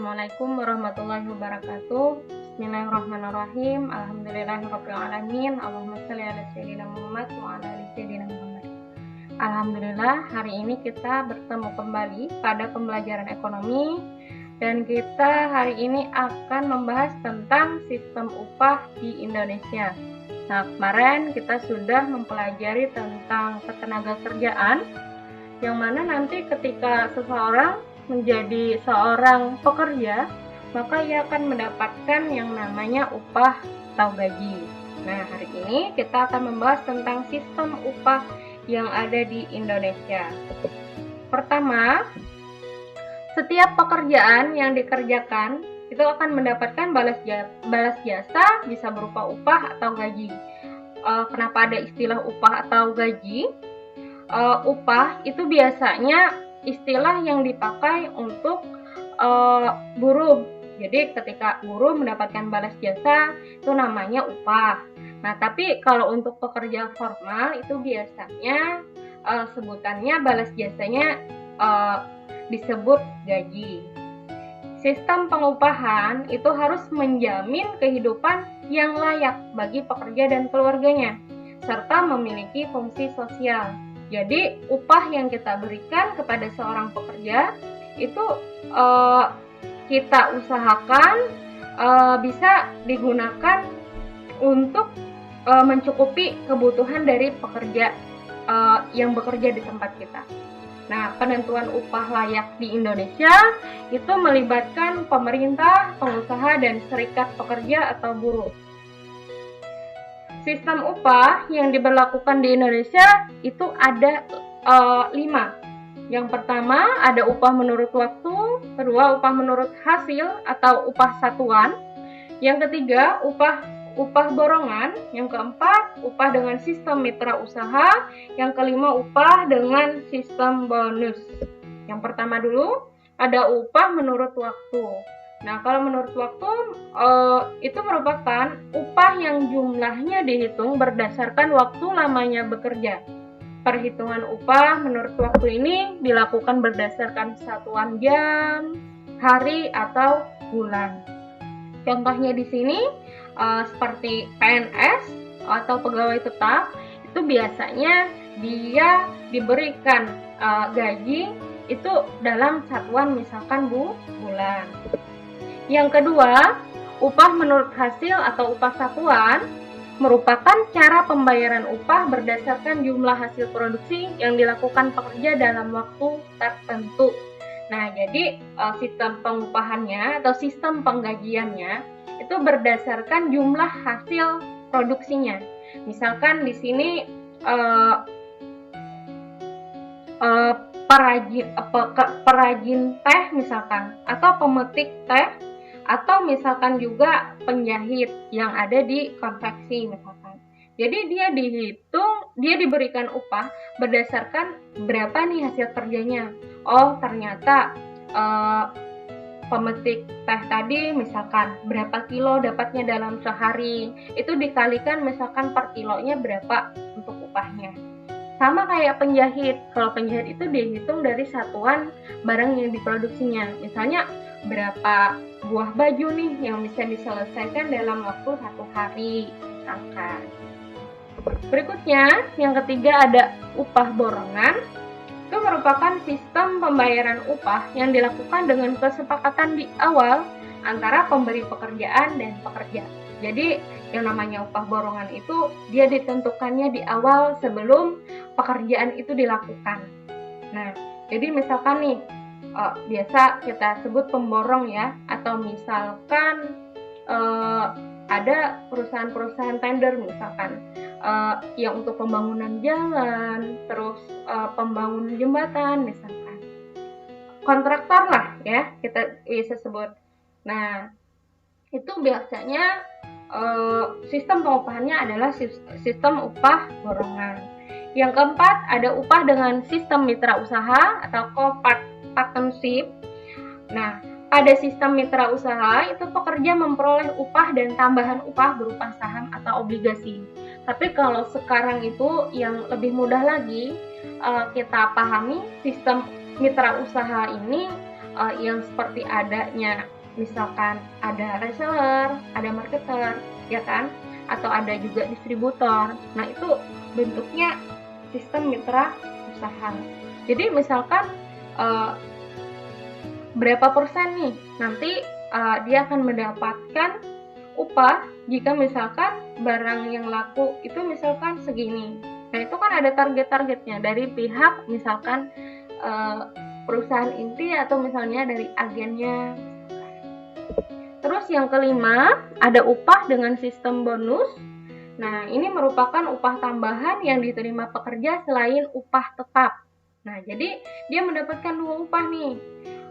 Assalamualaikum warahmatullahi wabarakatuh. Bismillahirrahmanirrahim. Alhamdulillahirabbil alamin. Allahumma shalli ala sayyidina Muhammad wa ala ali sayyidina Muhammad. Alhamdulillah, hari ini kita bertemu kembali pada pembelajaran ekonomi dan kita hari ini akan membahas tentang sistem upah di Indonesia. Nah, kemarin kita sudah mempelajari tentang ketenagakerjaan yang mana nanti ketika seseorang menjadi seorang pekerja, maka ia akan mendapatkan yang namanya upah atau gaji. Nah, hari ini kita akan membahas tentang sistem upah yang ada di Indonesia. Pertama, setiap pekerjaan yang dikerjakan itu akan mendapatkan balas jasa, bisa berupa upah atau gaji. Kenapa ada istilah upah atau gaji? Upah itu biasanya istilah yang dipakai untuk buruh. Jadi ketika buruh mendapatkan balas jasa itu namanya upah. Nah, tapi kalau untuk pekerja formal itu biasanya sebutannya balas jasanya disebut gaji. Sistem pengupahan itu harus menjamin kehidupan yang layak bagi pekerja dan keluarganya, serta memiliki fungsi sosial. Jadi upah yang kita berikan kepada seorang pekerja itu kita usahakan bisa digunakan untuk mencukupi kebutuhan dari pekerja yang bekerja di tempat kita. Nah, penentuan upah layak di Indonesia itu melibatkan pemerintah, pengusaha, dan serikat pekerja atau buruh. Sistem upah yang diberlakukan di Indonesia itu ada 5. Yang pertama ada upah menurut waktu, kedua upah menurut hasil atau upah satuan, yang ketiga upah borongan, yang keempat upah dengan sistem mitra usaha, yang kelima upah dengan sistem bonus. Yang pertama dulu ada upah menurut waktu. Nah, kalau menurut waktu itu merupakan upah yang jumlahnya dihitung berdasarkan waktu lamanya bekerja. Perhitungan upah menurut waktu ini dilakukan berdasarkan satuan jam, hari, atau bulan. Contohnya di sini seperti PNS atau pegawai tetap itu biasanya dia diberikan gaji itu dalam satuan misalkan bulan. Yang kedua, upah menurut hasil atau upah satuan merupakan cara pembayaran upah berdasarkan jumlah hasil produksi yang dilakukan pekerja dalam waktu tertentu. Nah, jadi sistem pengupahannya atau sistem penggajiannya itu berdasarkan jumlah hasil produksinya. Misalkan di sini perajin teh misalkan, atau pemetik teh, atau misalkan juga penjahit yang ada di konveksi misalkan. Jadi dia diberikan upah berdasarkan berapa nih hasil kerjanya. Oh, ternyata pemetik teh tadi misalkan berapa kilo dapatnya dalam sehari, itu dikalikan misalkan per kilonya berapa untuk upahnya. Sama kayak penjahit, kalau penjahit itu dihitung dari satuan barang yang diproduksinya. Misalnya berapa buah baju nih yang bisa diselesaikan dalam waktu 1 hari misalkan. Berikutnya, yang ketiga ada upah borongan. Itu merupakan sistem pembayaran upah yang dilakukan dengan kesepakatan di awal antara pemberi pekerjaan dan pekerja. Jadi yang namanya upah borongan itu dia ditentukannya di awal sebelum pekerjaan itu dilakukan. Nah, jadi misalkan nih biasa kita sebut pemborong ya, atau misalkan ada perusahaan-perusahaan tender misalkan yang untuk pembangunan jalan, terus pembangunan jembatan misalkan. Kontraktor lah ya kita bisa sebut. Nah, itu biasanya sistem pengupahannya adalah sistem upah borongan. Yang keempat ada upah dengan sistem mitra usaha atau co-partnership. Nah, pada sistem mitra usaha itu pekerja memperoleh upah dan tambahan upah berupa saham atau obligasi. Tapi kalau sekarang itu yang lebih mudah lagi kita pahami, sistem mitra usaha ini yang seperti adanya, misalkan ada reseller, ada marketer, ya kan? Atau ada juga distributor. Nah, itu bentuknya sistem mitra usaha. Jadi misalkan berapa persen nih nanti dia akan mendapatkan upah jika misalkan barang yang laku itu misalkan segini. Nah, itu kan ada target-targetnya dari pihak misalkan perusahaan inti atau misalnya dari agennya. Terus yang kelima, ada upah dengan sistem bonus. Nah, ini merupakan upah tambahan yang diterima pekerja selain upah tetap. Nah, jadi dia mendapatkan dua upah nih.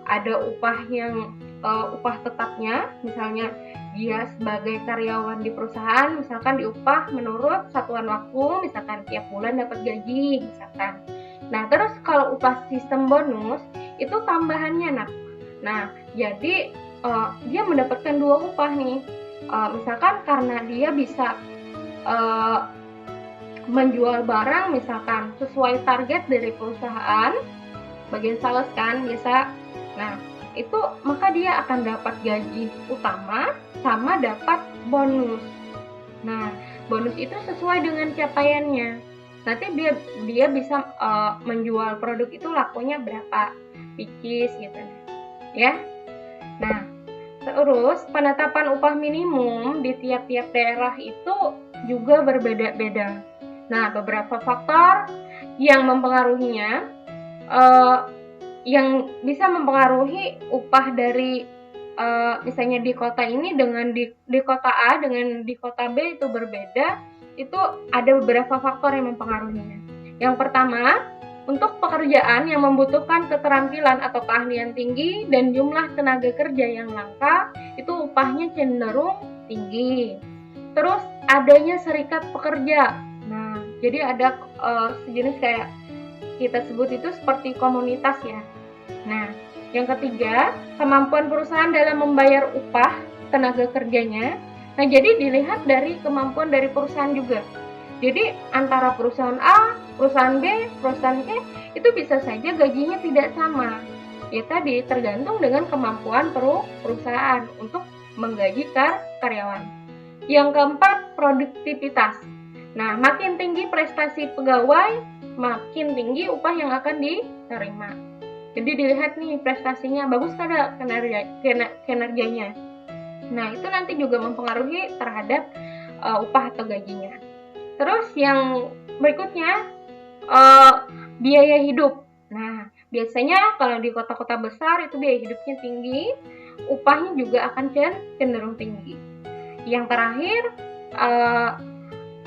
Ada upah yang upah tetapnya, misalnya dia sebagai karyawan di perusahaan, misalkan diupah menurut satuan waktu, misalkan tiap bulan dapat gaji, misalkan. Nah, terus kalau upah sistem bonus, itu tambahannya, Nah, jadi dia mendapatkan dua upah nih. Misalkan karena dia bisa menjual barang misalkan sesuai target dari perusahaan, bagian sales kan biasa. Nah, itu maka dia akan dapat gaji utama sama dapat bonus. Nah, bonus itu sesuai dengan capaiannya. Nanti dia bisa menjual produk itu lakunya berapa pieces gitu ya. Nah, terus penetapan upah minimum di tiap-tiap daerah itu juga berbeda-beda. Nah, beberapa faktor yang mempengaruhinya, yang bisa mempengaruhi upah dari misalnya di kota ini dengan di kota A dengan di kota B itu berbeda, itu ada beberapa faktor yang mempengaruhinya. Yang pertama, untuk pekerjaan yang membutuhkan keterampilan atau keahlian tinggi dan jumlah tenaga kerja yang langka, itu upahnya cenderung tinggi. Terus adanya serikat pekerja. Nah, jadi ada sejenis kayak kita sebut itu seperti komunitas ya. Nah, yang ketiga, kemampuan perusahaan dalam membayar upah tenaga kerjanya. Nah, jadi dilihat dari kemampuan dari perusahaan juga. Jadi antara perusahaan A, perusahaan B, perusahaan C itu bisa saja gajinya tidak sama. Ya tadi tergantung dengan kemampuan perusahaan untuk menggaji karyawan. Yang keempat, produktivitas. Nah, makin tinggi prestasi pegawai, makin tinggi upah yang akan diterima. Jadi dilihat nih prestasinya bagus kada kinerjanya. Nah, itu nanti juga mempengaruhi terhadap upah atau gajinya. Terus yang berikutnya biaya hidup. Nah, biasanya kalau di kota-kota besar itu biaya hidupnya tinggi, upahnya juga akan cenderung tinggi. Yang terakhir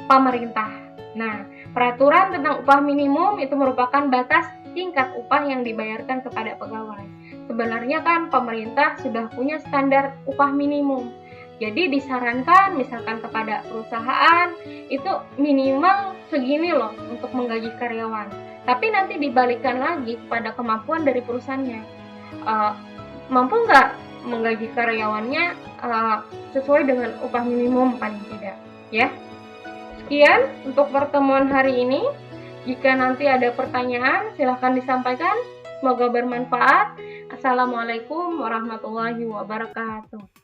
pemerintah. Nah, peraturan tentang upah minimum itu merupakan batas tingkat upah yang dibayarkan kepada pegawai. Sebenarnya kan pemerintah sudah punya standar upah minimum. Jadi disarankan misalkan kepada perusahaan itu minimal segini loh untuk menggaji karyawan. Tapi nanti dibalikan lagi kepada kemampuan dari perusahaannya. Mampu nggak menggaji karyawannya sesuai dengan upah minimum paling tidak, ya. Sekian untuk pertemuan hari ini. Jika nanti ada pertanyaan, silahkan disampaikan. Semoga bermanfaat. Assalamualaikum warahmatullahi wabarakatuh.